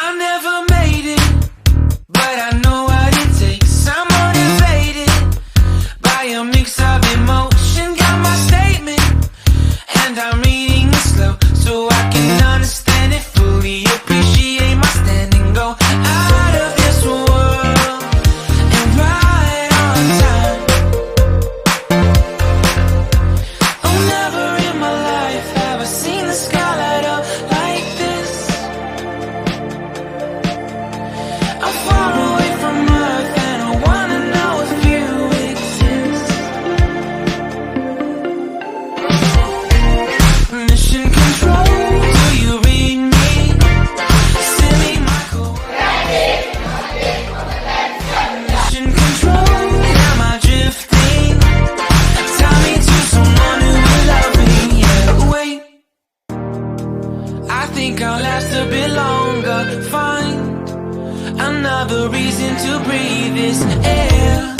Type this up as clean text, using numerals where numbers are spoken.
I never made it, but I know what it takes. I'm motivated by a mix of emotion. Got my statement, and I'm reading it slow so I can understand it fully. Appreciate my standing, go out of this world and right on time. Oh, never in my life have I seen the sky light up like this. I'm far away from Earth and I wanna know if you exist. Mission control, do you read me? Send me microwave. Mission control, am I drifting? Tie me to someone who will love me. Yeah, wait, I think I'll last a bit longer. Find another reason to breathe this air.